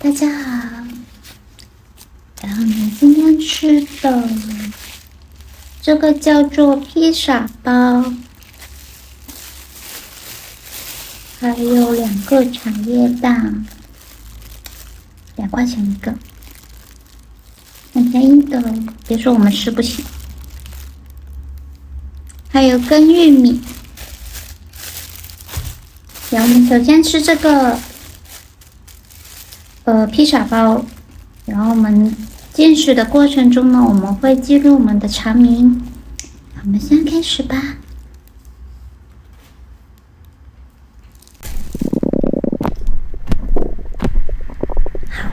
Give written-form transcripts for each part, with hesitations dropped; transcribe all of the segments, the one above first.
大家好，然后呢，今天吃的这个叫做披萨包，还有2个茶叶蛋，2块钱一个，很便宜的，别说我们吃不起。还有根玉米，然后我们首先吃这个披萨包，然后我们进食的过程中呢，我们会记录我们的肠名。我们先开始吧。好，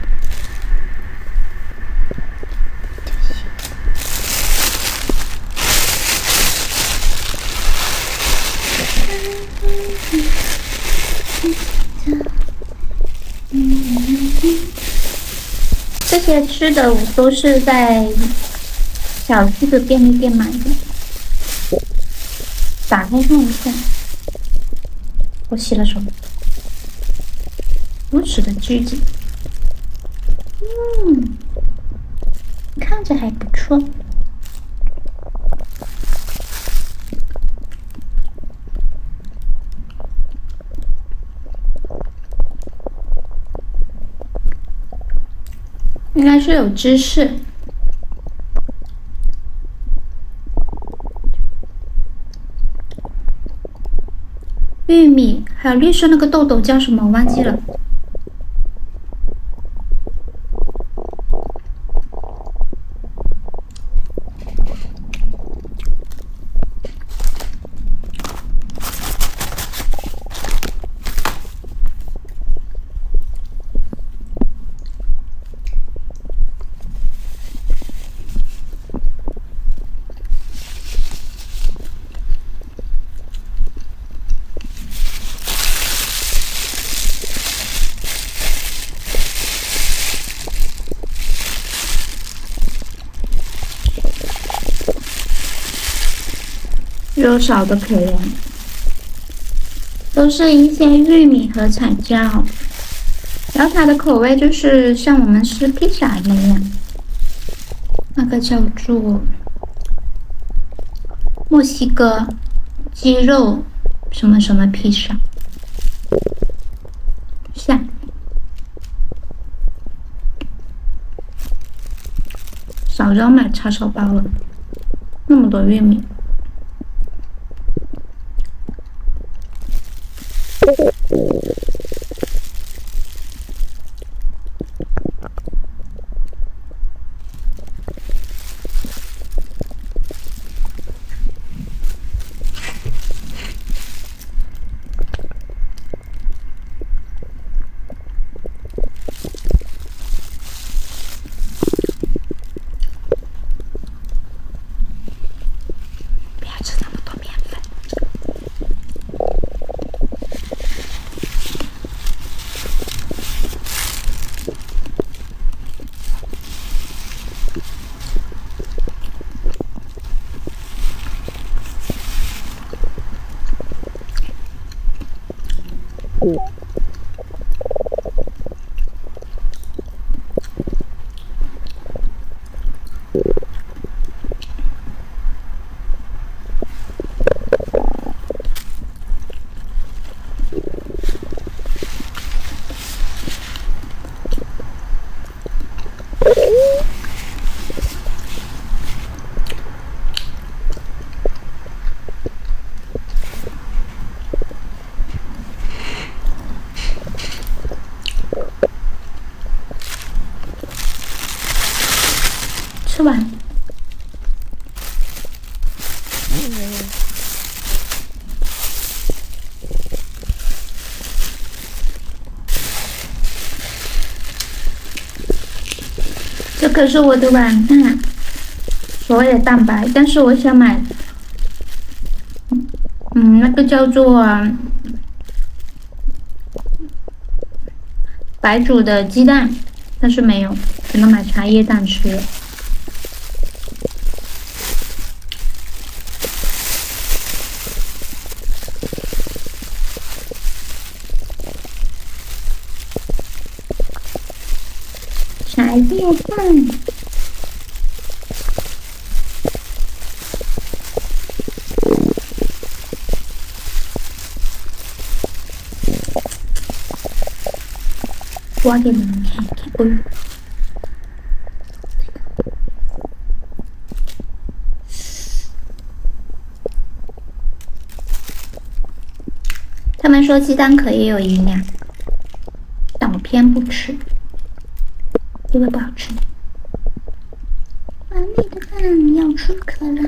这些吃的我都是在小区的便利店买的。打开看一下，我洗了手，如此的具体，看着还不错。应该是有芝士，玉米，还有绿色那个豆豆叫什么？我忘记了。肉少的可怜，都是一些玉米和彩椒，然后它的口味就是像我们吃披萨那样，那个叫做墨西哥鸡肉什么什么披萨，下早知道买叉烧包了，那么多玉米。不要吃那么多面粉。吃完，这个是我的晚饭，所谓的蛋白，但是我想买，那个叫做白煮的鸡蛋，但是没有，只能买茶叶蛋吃。茶叶蛋。挖给你们看看，他们说鸡蛋可以有营养，但我偏不吃，因为不好吃。完美的蛋要出壳啦！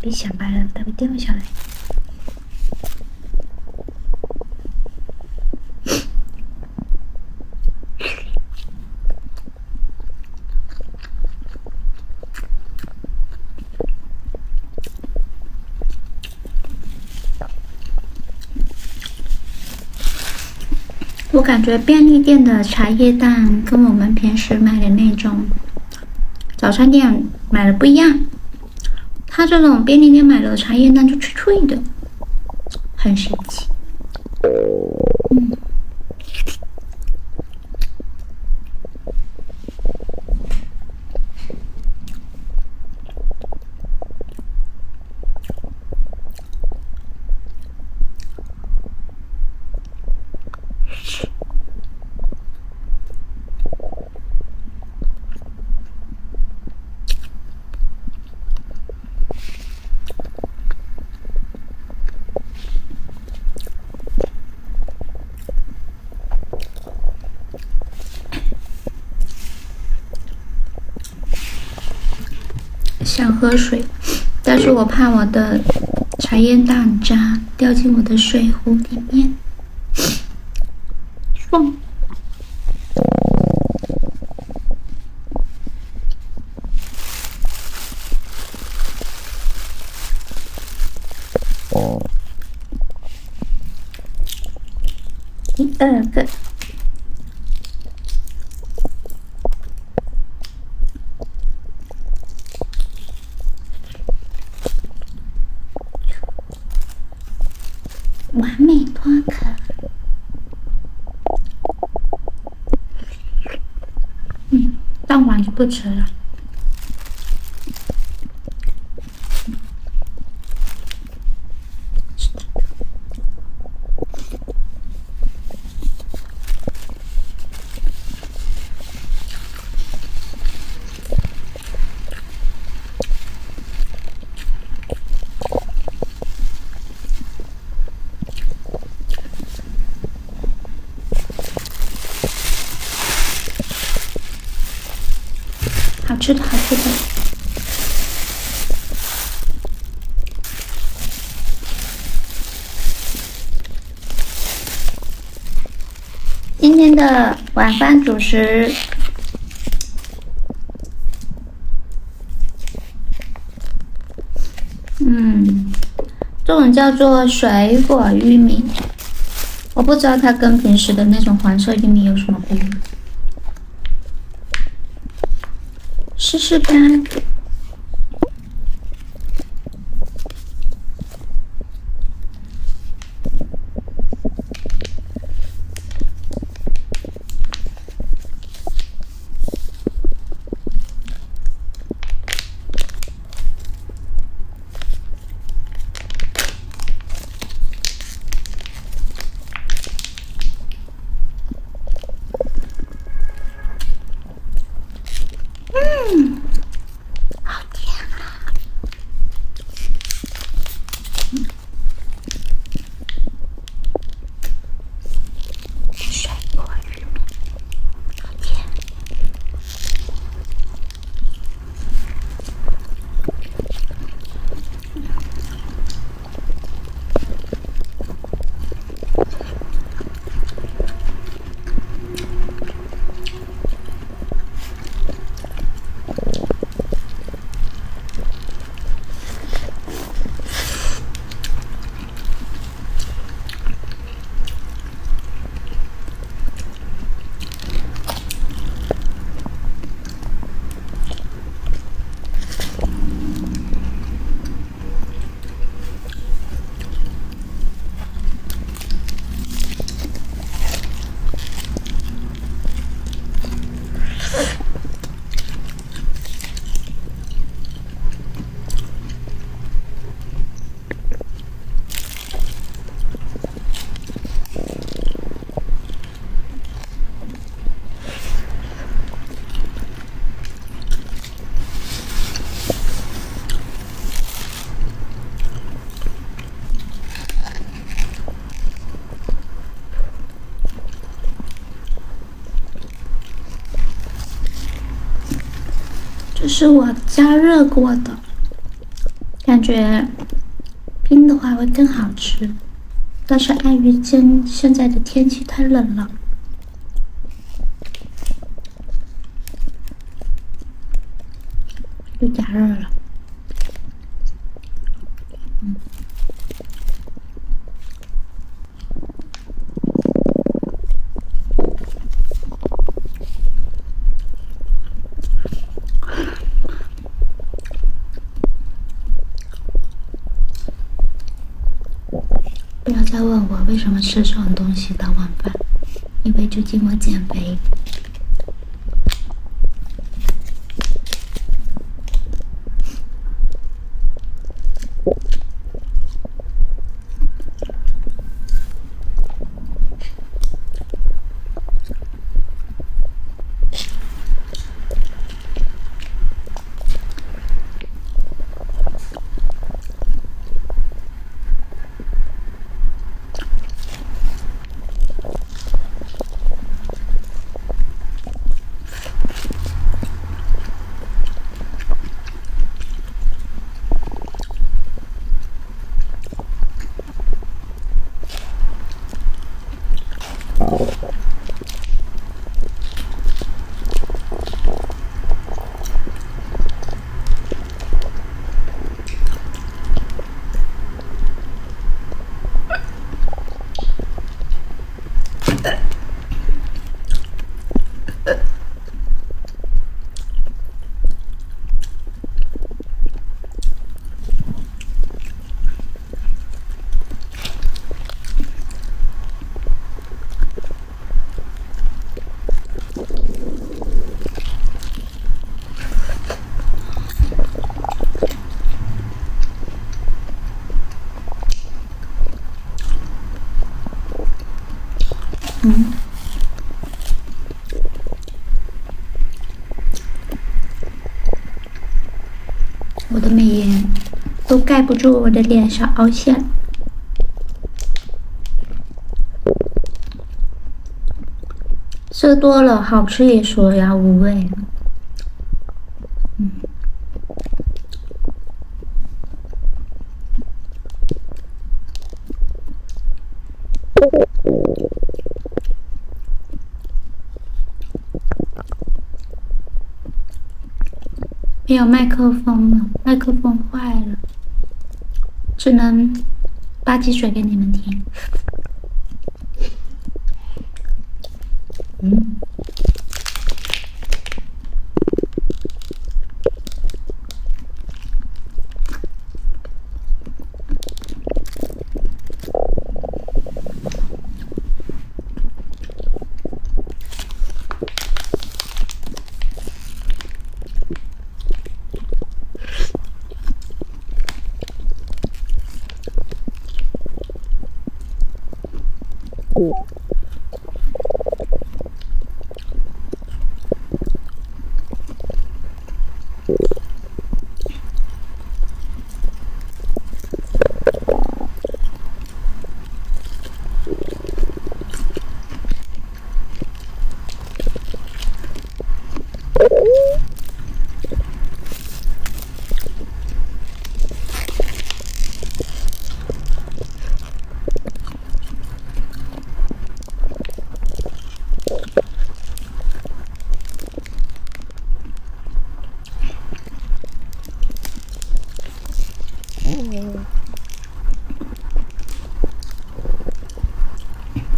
别想白了，它会掉下来。我感觉便利店的茶叶蛋跟我们平时买的那种早餐店买的不一样，它这种便利店买的茶叶蛋就脆脆的，很神奇。想喝水，但是我怕我的茶叶蛋渣掉进我的水壶里面。爽！1、2个。完美脱壳。当晚就不吃了。好吃的，好吃的。今天的晚饭主食，这种叫做水果玉米，我不知道它跟平时的那种黄色玉米有什么不一样。试试看。是我加热过的，感觉冰的话会更好吃，但是碍于现在的天气太冷了，就加热了。不要再问我为什么吃这种东西当晚饭，因为最近我减肥。我的美颜都盖不住我的脸上凹陷。吃多了，好吃也索然无味。没有麦克风了，麦克风坏了，只能吧唧水给你们听。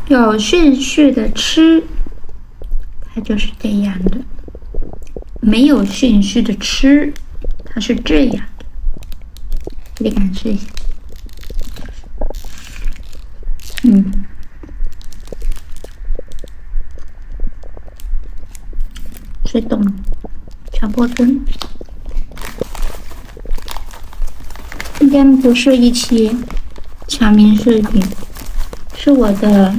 有顺序的吃，它就是这样的；没有顺序的吃，它是这样的。你敢试一下？水冻，强迫症。今天不是一期抢名视频，是我的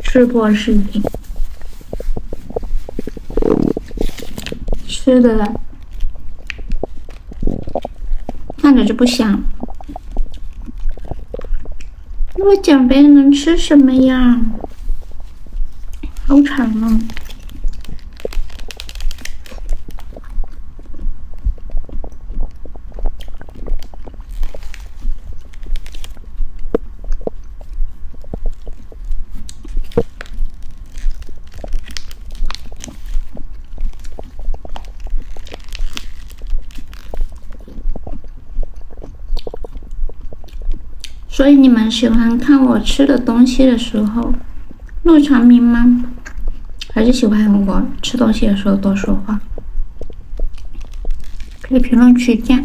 吃播视频，吃的看着就不香。那我减肥能吃什么呀？好长啊！所以你们喜欢看我吃的东西的时候录长屏吗？还是喜欢我吃东西的时候多说话？可以评论区见，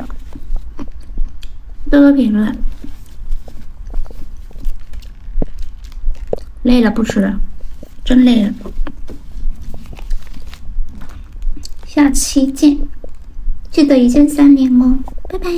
多多评论。累了不吃了，真累了。下期见，记得1键3连哦，拜拜。